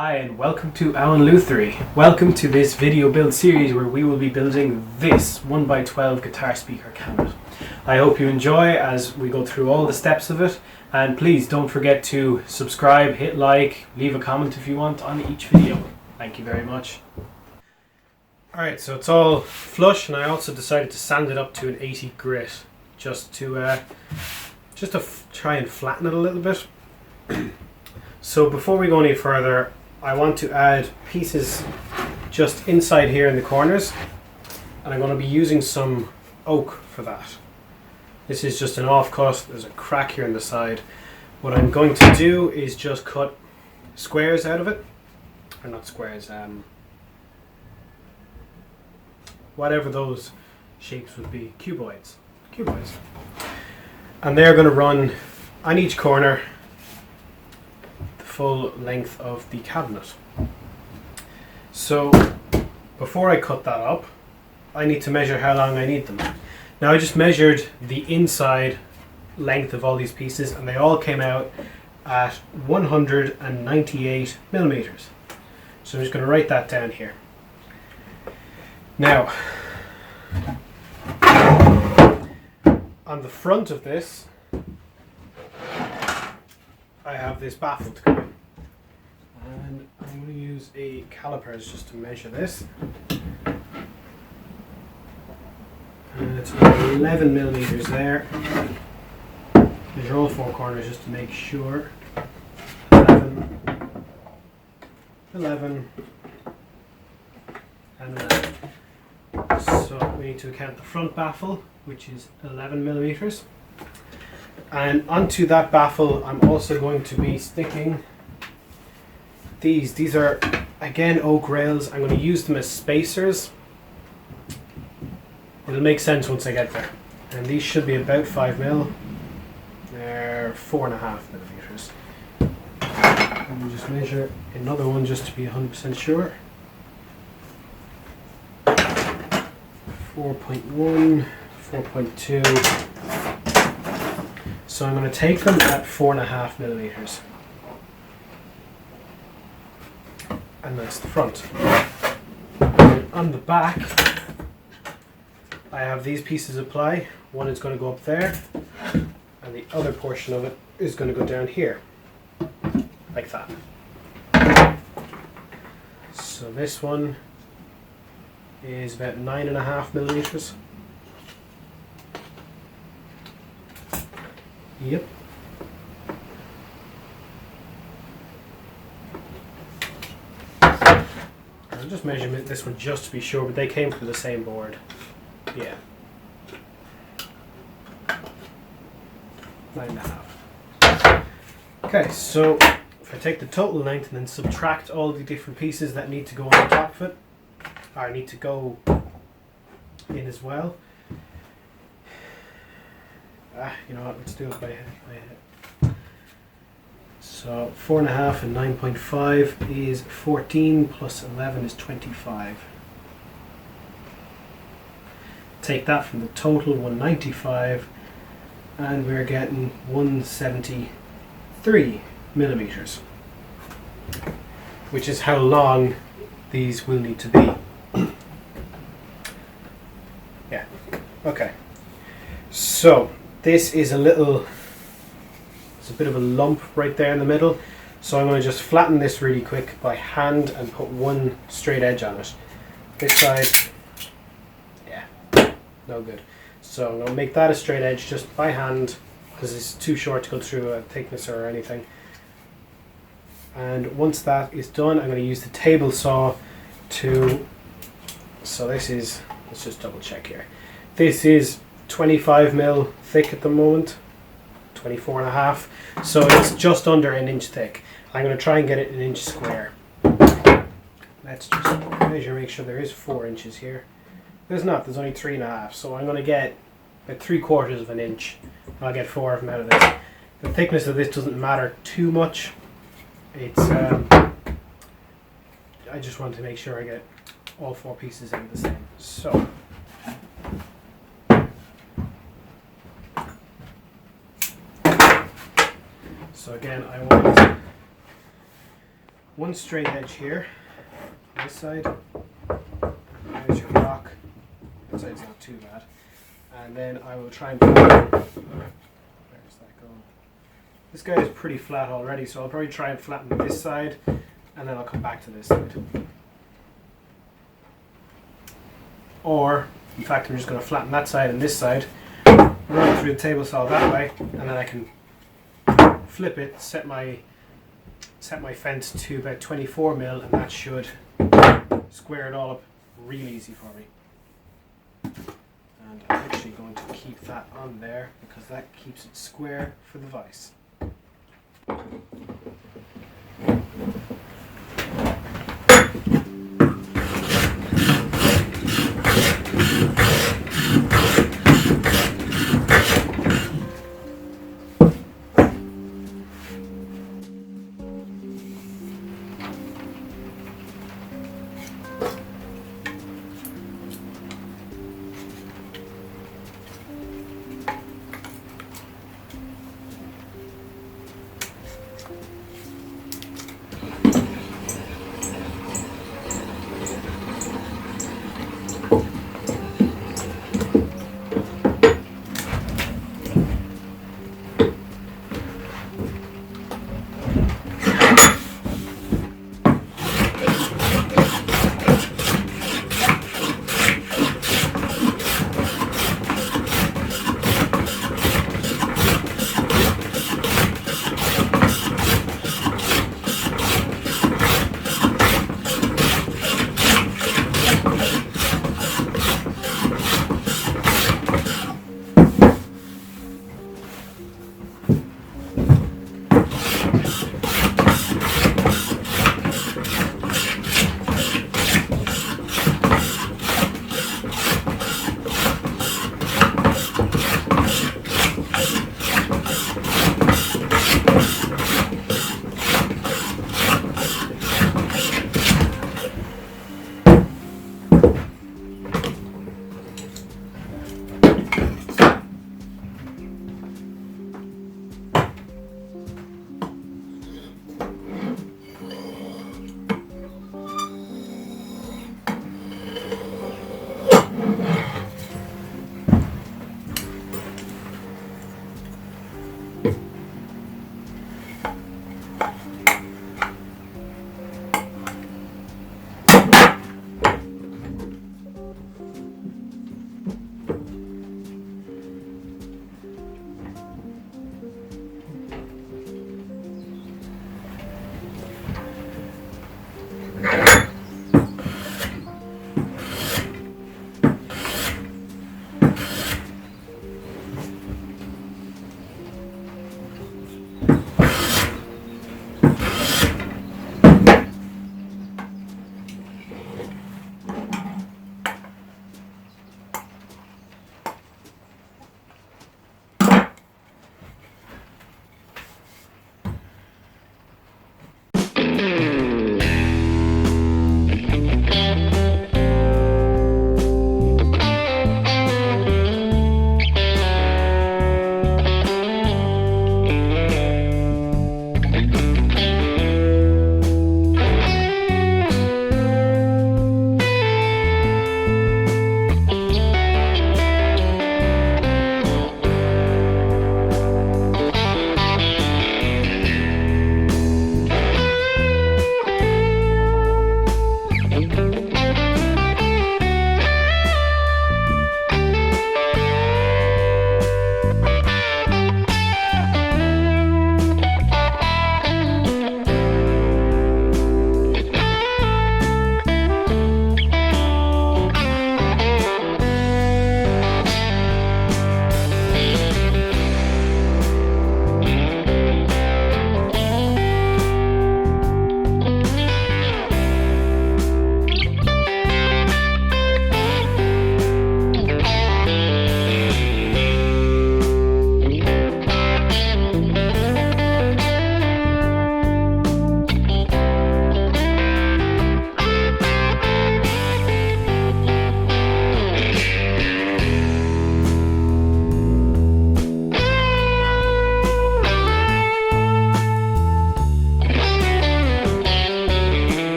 Hi and welcome to Awen-lutherie. Welcome to this video build series where we will be building this 1x12 guitar speaker cabinet. I hope you enjoy as we go through all the steps of it, and please don't forget to subscribe, hit like, leave a comment if you want on each video. Thank you very much. Alright, so it's all flush, and I also decided to sand it up to an 80 grit just to try and flatten it a little bit. So before we go any further, I want to add pieces just inside here in the corners, and I'm going to be using some oak for that. This is just an offcut. There's a crack here in the side. What I'm going to do is just cut squares out of it, or not squares, whatever those shapes would be, cuboids, and they're going to run on each corner full length of the cabinet. So before I cut that up, I need to measure how long I need them. Now I just measured the inside length of all these pieces and they all came out at 198 millimeters. So I'm just going to write that down here. Now on the front of this I have this baffle to go in, and I'm going to use a calipers just to measure this, and it's about 11 millimeters there. Measure all four corners just to make sure. 11, 11 and 11. So we need to account the front baffle, which is 11 millimeters. And onto that baffle I'm also going to be sticking these. These are again oak rails. I'm going to use them as spacers. It'll make sense once I get there. And these should be about 5 mil. They're 4.5 millimeters. Let me just measure another one just to be 100% sure. 4.1, 4.2. So I'm going to take them at 4.5 millimeters. And that's the front. And on the back, I have these pieces of ply. One is going to go up there, and the other portion of it is going to go down here, like that. So this one is about 9.5 millimeters. Yep. I'll just measure this one just to be sure, but they came from the same board. Yeah. 9.5. Okay, so if I take the total length and then subtract all the different pieces that need to go on the top of it, or need to go in as well. You know what, let's do it by head. So 4.5 and 9.5 is 14 plus 11 is 25. Take that from the total 195 and we're getting 173 millimeters, which is how long these will need to be. Yeah, okay. So this is a bit of a lump right there in the middle, so I'm going to just flatten this really quick by hand and put one straight edge on it. This side, yeah, no good. So I'm going to make that a straight edge just by hand because it's too short to go through a thickness or anything. And once that is done, I'm going to use the table saw to, so this is, let's just double check here. This is 25 mil thick at the moment, 24.5, so it's just under an inch thick. I'm going to try and get it an inch square. Let's just measure, make sure there is 4 inches here. There's not, there's only 3.5, so I'm going to get about 3/4 of an inch. I'll get 4 of them out of this. The thickness of this doesn't matter too much. It's I just want to make sure I get all 4 pieces in the same. So again, I want one straight edge here on this side. There's your block. That side's not too bad. And then I will try and flatten. Where's that going? This guy is pretty flat already, so I'll probably try and flatten this side, and then I'll come back to this side. Or, in fact, I'm just going to flatten that side and this side, run it through the table saw that way, and then I can flip it, set my fence to about 24 mil, and that should square it all up real easy for me. And I'm actually going to keep that on there because that keeps it square for the vise.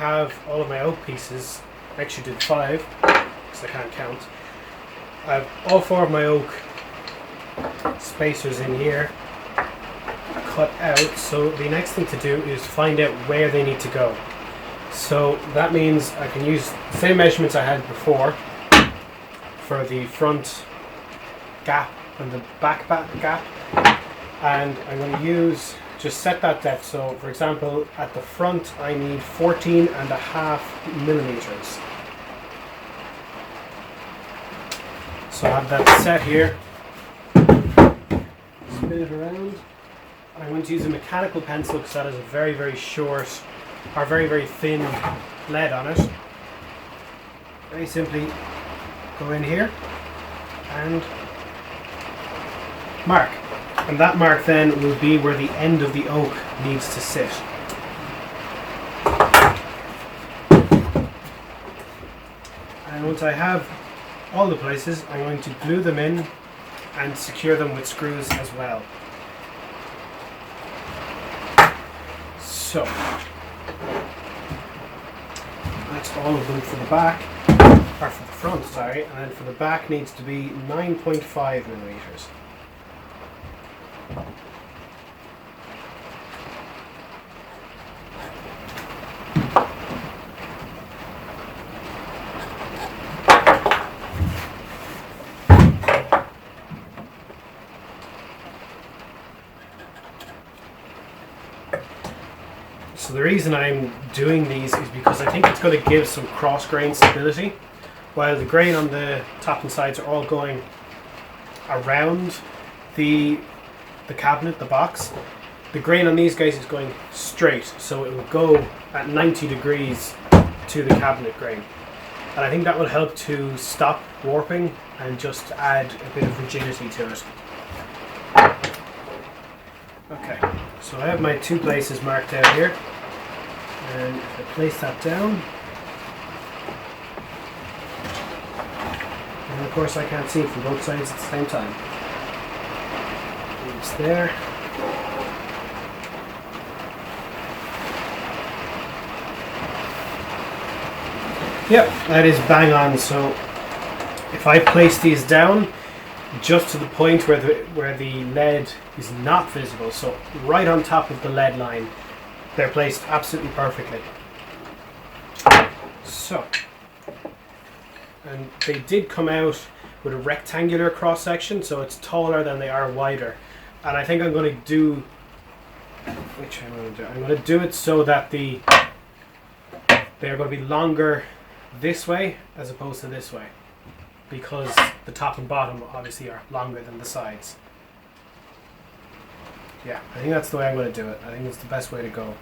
have all of my oak pieces, I actually did 5 because I can't count. I have all 4 of my oak spacers in here cut out, so the next thing to do is find out where they need to go. So that means I can use the same measurements I had before for the front gap and the back gap, and I'm going to use, just set that depth. So for example, at the front I need 14.5 millimeters. So I have that set here. Spin it around. I'm going to use a mechanical pencil because that has a very, very short or very, very thin lead on it. Very simply go in here and mark. And that mark then will be where the end of the oak needs to sit. And once I have all the places, I'm going to glue them in and secure them with screws as well. So that's all of them for the back, or for the front, sorry, and then for the back needs to be 9.5 millimeters. So the reason I'm doing these is because I think it's going to give some cross grain stability. While the grain on the top and sides are all going around the cabinet, the box, the grain on these guys is going straight, so it will go at 90 degrees to the cabinet grain. And I think that will help to stop warping and just add a bit of rigidity to it. Okay, so I have my 2 places marked out here, and if I place that down, and of course I can't see it from both sides at the same time. It's there. Yep, that is bang on. So if I place these down just to the point where the lead is not visible, so right on top of the lead line, they're placed absolutely perfectly. So, and they did come out with a rectangular cross section, so it's taller than they are wider. And I think I'm going to do, I'm going to do it so that they're going to be longer this way as opposed to this way, because the top and bottom obviously are longer than the sides. Yeah, I think that's the way I'm going to do it. I think it's the best way to go.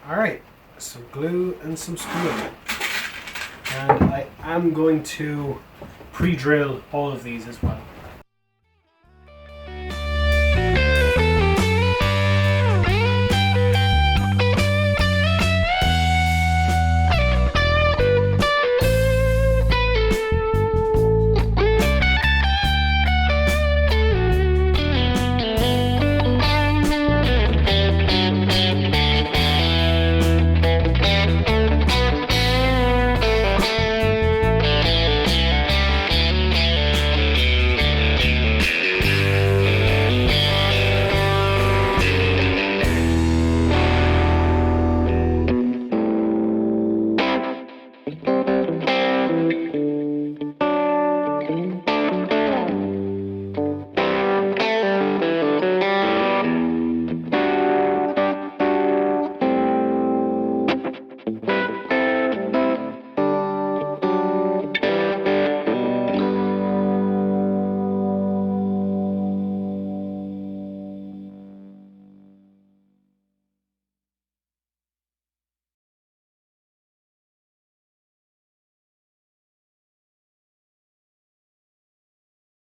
Alright, some glue and some screwing. And I am going to pre-drill all of these as well.